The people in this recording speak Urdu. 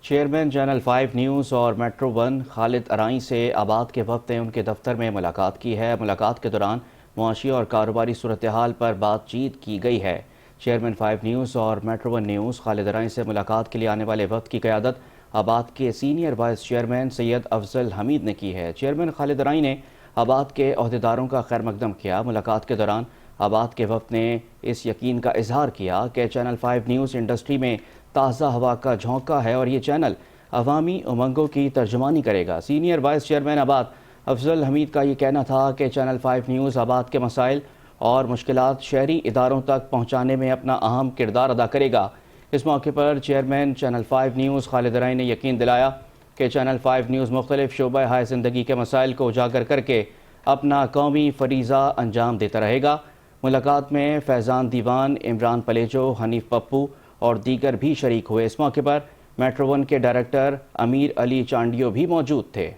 چیئرمین چینل 5 نیوز اور میٹرو ون خالد ارائیں سے آباد کے وفد نے ان کے دفتر میں ملاقات کی ہے۔ ملاقات کے دوران معاشی اور کاروباری صورتحال پر بات چیت کی گئی ہے۔ چیئرمین 5 نیوز اور میٹرو ون نیوز خالد ارائیں سے ملاقات کے لیے آنے والے وفد کی قیادت آباد کے سینئر وائس چیئرمین سید افضل حمید نے کی ہے۔ چیئرمین خالد ارائیں نے آباد کے عہدیداروں کا خیر مقدم کیا۔ ملاقات کے دوران آباد کے وفد نے اس یقین کا اظہار کیا کہ چینل 5 نیوز انڈسٹری میں تازہ ہوا کا جھونکا ہے اور یہ چینل عوامی امنگوں کی ترجمانی کرے گا۔ سینئر وائس چیئرمین آباد افضل حمید کا یہ کہنا تھا کہ چینل 5 نیوز آباد کے مسائل اور مشکلات شہری اداروں تک پہنچانے میں اپنا اہم کردار ادا کرے گا۔ اس موقع پر چیئرمین چینل 5 نیوز خالد ارائیں نے یقین دلایا کہ چینل 5 نیوز مختلف شعبہ ہائے زندگی کے مسائل کو اجاگر کر کے اپنا قومی فریضہ انجام دیتا رہے گا۔ ملاقات میں فیضان دیوان، عمران پلیجو، حنیف پپو اور دیگر بھی شریک ہوئے۔ اس موقع پر میٹرو ون کے ڈائریکٹر امیر علی چانڈیو بھی موجود تھے۔